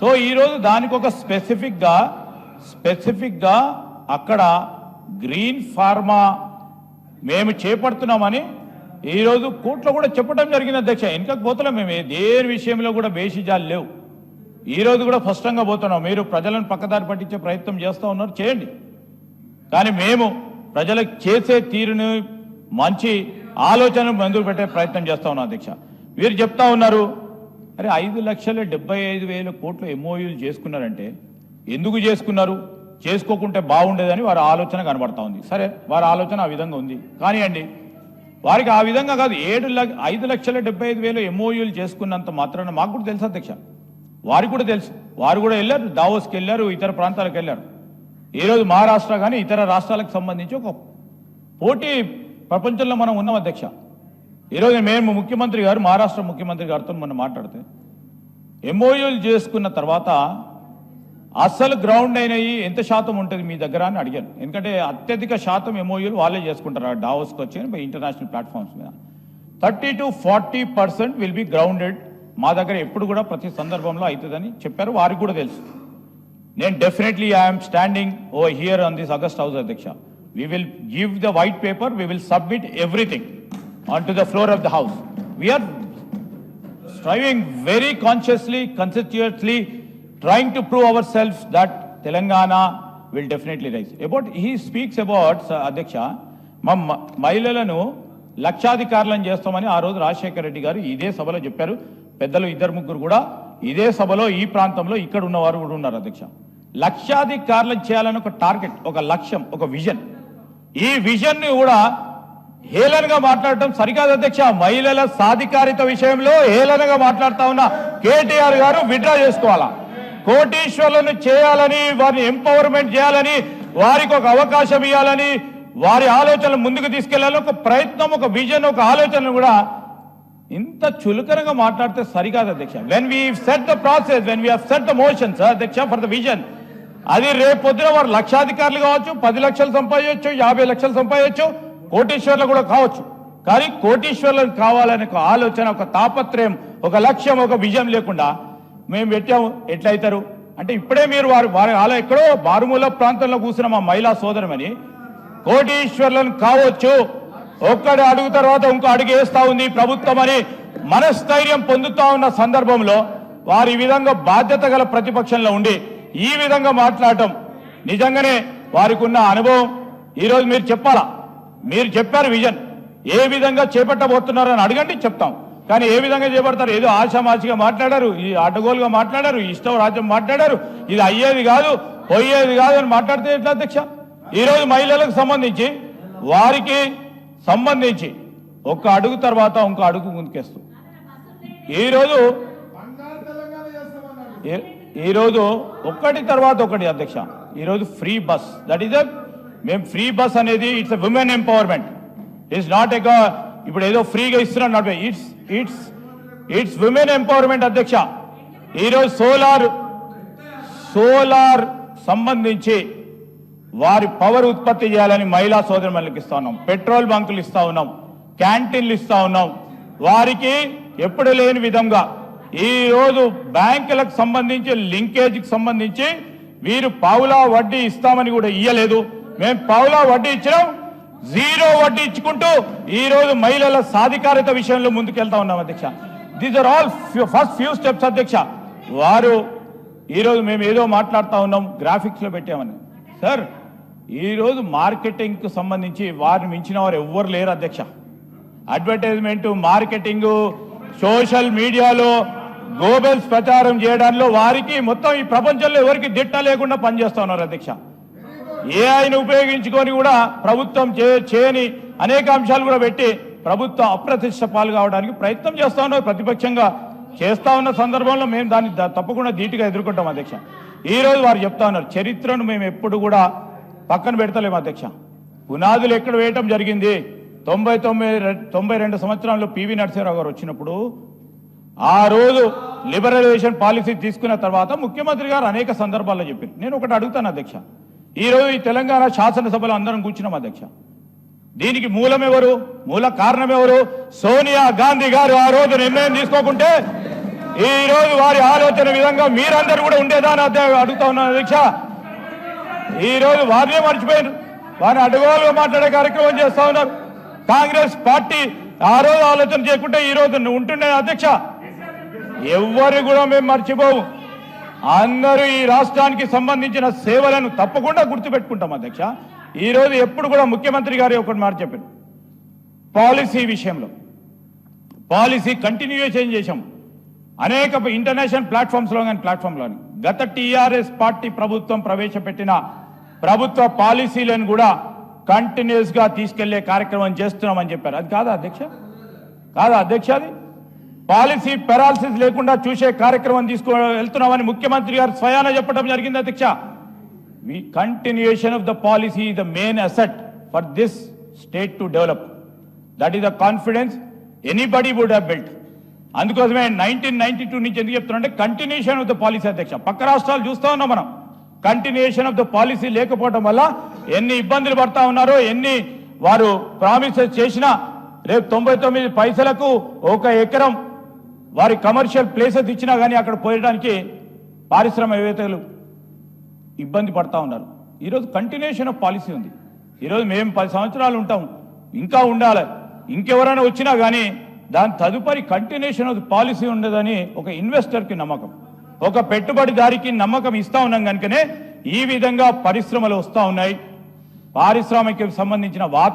So ఈరోజు దానికి ఒక స్పెసిఫిక్గా అక్కడ గ్రీన్ ఫార్మా మేము చేపడుతున్నామని ఈరోజు కోర్టులో కూడా చెప్పడం జరిగింది అధ్యక్ష. వెనుకకు పోతున్నాం మేము, దేని విషయంలో కూడా బేషిజాలు లేవు. ఈరోజు కూడా స్పష్టంగా పోతున్నాం. మీరు ప్రజలను పక్కదారి పట్టించే ప్రయత్నం చేస్తూ ఉన్నారు, చేయండి. కానీ మేము ప్రజలకు చేసే తీరును మంచి ఆలోచన ముందుకు పెట్టే ప్రయత్నం చేస్తూ ఉన్నాం అధ్యక్ష. వీరు చెప్తా ఉన్నారు, అరే 5,75,000 కోట్లు ఎంఓయూలు చేసుకున్నారంటే ఎందుకు చేసుకున్నారు, చేసుకోకుంటే బాగుండేదని వారి ఆలోచన కనబడతా ఉంది. సరే, వారి ఆలోచన ఆ విధంగా ఉంది కానివ్వండి. వారికి ఆ విధంగా కాదు, 5,75,000 ఎంఓయూలు చేసుకున్నంత మాత్రాన మాకు కూడా తెలుసు అధ్యక్ష, వారికి కూడా తెలుసు. వారు కూడా వెళ్ళారు, దావోస్కి వెళ్ళారు, ఇతర ప్రాంతాలకు వెళ్ళారు. ఈరోజు మహారాష్ట్ర కానీ ఇతర రాష్ట్రాలకు సంబంధించి ఒక పోటీ ప్రపంచంలో మనం ఉన్నాం అధ్యక్ష. ఈరోజు మేము ముఖ్యమంత్రి గారు, మహారాష్ట్ర ముఖ్యమంత్రి గారితో మనం మాట్లాడితే ఎంఓయూలు చేసుకున్న తర్వాత అసలు గ్రౌండ్ అయినవి ఎంత శాతం ఉంటుంది మీ దగ్గర అని అడిగాను. ఎందుకంటే అత్యధిక శాతం ఎంఓయూలు వాళ్ళే చేసుకుంటారు డావోస్కి వచ్చి ఇంటర్నేషనల్ ప్లాట్ఫామ్స్ మీద. 30 to 40% విల్ బి గ్రౌండెడ్. మా దగ్గర ఎప్పుడు కూడా ప్రతి సందర్భంలో అవుతుందని చెప్పారు, వారికి కూడా తెలుసు. నేను definitely I'm standing over here on this August house అధ్యక్ష. We will give the white paper, we will submit everything onto the floor of the house. We are striving very consciously, conscientiously, trying to prove ourselves that Telangana will definitely rise. He speaks about, Adhyaksha, మహిళలను లక్షాధికారులను చేస్తామని ఆ రోజు రాజశేఖర రెడ్డి గారు ఇదే సభలో చెప్పారు. పెద్దలు 2-3 కూడా ఇదే సభలో ఈ ప్రాంతంలో ఇక్కడ ఉన్నవారు కూడా ఉన్నారు అధ్యక్ష. లక్షాధికారులను చేయాలని ఒక టార్గెట్, ఒక లక్ష్యం, ఒక విజన్. ఈ విజన్ ని కూడా హేళనగా మాట్లాడటం సరికాదు అధ్యక్ష. మహిళల సాధికారిత విషయంలో హేళనగా మాట్లాడుతా ఉన్న కేటీఆర్ గారు విత్డ్రా చేసుకోవాలా. కోటీశ్వర్లను చేయాలని, వారిని ఎంపవర్మెంట్ చేయాలని, వారికి ఒక అవకాశం ఇవ్వాలని, వారి ఆలోచనలు ముందుకు తీసుకెళ్లాలని ఒక ప్రయత్నం, ఒక విజన్, ఒక ఆలోచన కూడా ఇంత చులకనగా మాట్లాడితే సరికాదు అధ్యక్ష. When we set the process, when we have set the motions అధ్యక్ష ఫర్ ద విజన్, అది రేపు పొద్దున వారు లక్షాధికారులు కావచ్చు, 10 లక్షలు సంపాదించవచ్చు, 50 లక్షలు సంపాదించవచ్చు, కోటీశ్వర్లు కూడా కావచ్చు. కానీ కోటీశ్వర్లను కావాలనే ఒక ఆలోచన, ఒక తాపత్రయం, ఒక లక్ష్యం, ఒక విజయం లేకుండా మేము పెట్టాము ఎట్లయితారు అంటే ఇప్పుడే మీరు వారి అలా ఎక్కడో మారుమూల ప్రాంతంలో కూర్చున్న మా మహిళా సోదరమని కోటీశ్వర్లను కావచ్చు, ఒక్కడి అడుగు తర్వాత ఇంకో అడుగు వేస్తా ఉంది ప్రభుత్వం అని మనస్థైర్యం పొందుతా ఉన్న సందర్భంలో వారు ఈ విధంగా బాధ్యత గల ప్రతిపక్షంలో ఉండి ఈ విధంగా మాట్లాడటం నిజంగానే వారికి ఉన్న అనుభవం ఈరోజు మీరు చెప్పాలా. మీరు చెప్పారు విజన్, ఏ విధంగా చేపట్టబోతున్నారని అడగండి, చెప్తాం. కానీ ఏ విధంగా చేపడతారు, ఏదో ఆశామాషిగా మాట్లాడారు, ఈ అడ్డగోలుగా మాట్లాడారు, ఇష్టం రాజ్యం మాట్లాడారు, ఇది అయ్యేది కాదు పోయేది కాదు అని మాట్లాడితే ఎట్లా అధ్యక్ష? ఈరోజు మహిళలకు సంబంధించి వారికి సంబంధించి ఒక్క అడుగు తర్వాత ఇంకో అడుగు ముందుకేస్తూ ఈరోజు ఒక్కటి తర్వాత ఒకటి అధ్యక్ష. ఈరోజు ఫ్రీ బస్, దట్ ఈస్ మేము ఫ్రీ బస్ అనేది it's women empowerment. It's not a ఇప్పుడు ఏదో ఫ్రీగా ఇస్తున్నాం, నాట్ ఇట్స్ ఉమెన్ ఎంపవర్మెంట్ అధ్యక్ష. ఈరోజు సోలార్ సంబంధించి వారి పవర్ ఉత్పత్తి చేయాలని మహిళా సోదరులకు ఇస్తా ఉన్నాం, పెట్రోల్ బంకులు ఇస్తా ఉన్నాం, క్యాంటీన్లు ఇస్తా ఉన్నాం. వారికి ఎప్పుడు లేని విధంగా ఈ రోజు బ్యాంకులకు సంబంధించి లింకేజీకి సంబంధించి వీరు పావులా వడ్డీ ఇస్తామని కూడా ఇయ్యలేదు. మేము పావులా వడ్డీ ఇచ్చినాం, 0 వడ్డీ ఇచ్చుకుంటూ ఈ రోజు మహిళల సాధికారిత విషయంలో ముందుకెళ్తా ఉన్నాం అధ్యక్ష. These are all first few steps అధ్యక్ష. వారు ఈరోజు మేము ఏదో మాట్లాడుతూ ఉన్నాం, గ్రాఫిక్స్ లో పెట్టామని. సార్, ఈరోజు మార్కెటింగ్ కు సంబంధించి వారిని మించిన వారు ఎవ్వరు లేరు అధ్యక్ష. అడ్వర్టైజ్మెంట్, మార్కెటింగ్, సోషల్ మీడియాలో గోబెల్స్ ప్రచారం చేయడంలో వారికి మొత్తం ఈ ప్రపంచంలో ఎవరికి దిట్ట లేకుండా పనిచేస్తా ఉన్నారు అధ్యక్ష. ఏఐని ఉపయోగించుకొని కూడా ప్రభుత్వం చేయని అనేక అంశాలు కూడా పెట్టి ప్రభుత్వం అప్రతిష్ట పాలు కావడానికి ప్రయత్నం చేస్తా ఉన్నారు. ప్రతిపక్షంగా చేస్తా ఉన్న సందర్భంలో మేము దాన్ని తప్పకుండా ధీటుగా ఎదుర్కొంటాం అధ్యక్ష. ఈ రోజు వారు చెప్తా ఉన్నారు, చరిత్రను మేము ఎప్పుడు కూడా పక్కన పెడతలేము అధ్యక్ష. పునాదులు ఎక్కడ వేయటం జరిగింది, 92 సంవత్సరాల్లో పివి నరసింహారావు గారు వచ్చినప్పుడు ఆ రోజు లిబరలైజేషన్ పాలసీ తీసుకున్న తర్వాత ముఖ్యమంత్రి గారు అనేక సందర్భాల్లో చెప్పారు. నేను ఒకటి అడుగుతాను అధ్యక్ష, ఈ రోజు ఈ తెలంగాణ శాసనసభలో అందరం కూర్చున్నాం అధ్యక్ష. దీనికి మూలం ఎవరు, మూల కారణం ఎవరు? సోనియా గాంధీ గారు ఆ రోజు నిర్ణయం తీసుకోకుంటే ఈ రోజు వారి ఆలోచన విధంగా మీరందరూ కూడా ఉండేదాని అడుగుతా ఉన్నాను అధ్యక్ష. ఈ రోజు వారినే మర్చిపోయారు, వారిని అడుగులుగా మాట్లాడే కార్యక్రమం చేస్తా ఉన్నారు. కాంగ్రెస్ పార్టీ ఆ రోజు ఆలోచన చేయకుంటే ఈ రోజు ఉంటుండే అధ్యక్ష. ఎవ్వరు కూడా మేము మర్చిపోవు. అందరూ ఈ రాష్ట్రానికి సంబంధించిన సేవలను తప్పకుండా గుర్తుపెట్టుకుంటాం అధ్యక్ష. ఈ రోజు ఎప్పుడు కూడా ముఖ్యమంత్రి గారు ఒకటి మాట చెప్పారు, పాలసీ విషయంలో పాలసీ కంటిన్యూషన్ చేశాం అనేక ఇంటర్నేషనల్ ప్లాట్ఫామ్స్లో కానీ ప్లాట్ఫామ్లోని గత టీఆర్ఎస్ పార్టీ ప్రభుత్వం ప్రవేశపెట్టిన ప్రభుత్వ పాలసీలను కూడా కంటిన్యూస్ గా తీసుకెళ్లే కార్యక్రమం చేస్తున్నామని చెప్పారు. అది కాదా అధ్యక్ష? కాదా అధ్యక్ష? అది పాలసీ పెరాలసిస్ లేకుండా చూసే కార్యక్రమం వెళ్తున్నామని ముఖ్యమంత్రి గారు స్వయాన చెప్పడం జరిగింది అధ్యక్ష. Continuation of the policy the main asset for this state to develop. That is the confidence anybody would have built. అందుకోసమే 1992 నుంచి ఎందుకు చెప్తున్నా కంటిన్యూషన్ ఆఫ్ ద పాలసీ అధ్యక్ష. పక్క రాష్ట్రాలు చూస్తా ఉన్నాం మనం, కంటిన్యూషన్ ఆఫ్ ద పాలసీ లేకపోవడం వల్ల ఎన్ని ఇబ్బందులు పడతా ఉన్నారో, ఎన్ని వారు ప్రామిసెస్ చేసినా రేపు 99 పైసలకు ఒక ఎకరం వారి కమర్షియల్ ప్లేసెస్ ఇచ్చినా కానీ అక్కడ పోయడానికి పారిశ్రామికవేత్తలు ఇబ్బంది పడతా ఉన్నారు. ఈరోజు కంటిన్యూషన్ ఆఫ్ పాలసీ ఉంది. ఈరోజు మేము 10 సంవత్సరాలు ఉంటాం, ఇంకా ఉండాలి. ఇంకెవరైనా వచ్చినా కానీ దాని తదుపరి కంటిన్యూషన్ ఆఫ్ పాలసీ ఉండదని ఒక ఇన్వెస్టర్కి నమ్మకం, ఒక పెట్టుబడిదారికి నమ్మకం ఇస్తా ఉన్నాం కనుకనే ఈ విధంగా పరిశ్రమలు వస్తూ ఉన్నాయి. పారిశ్రామిక సంబంధించిన వాతావరణం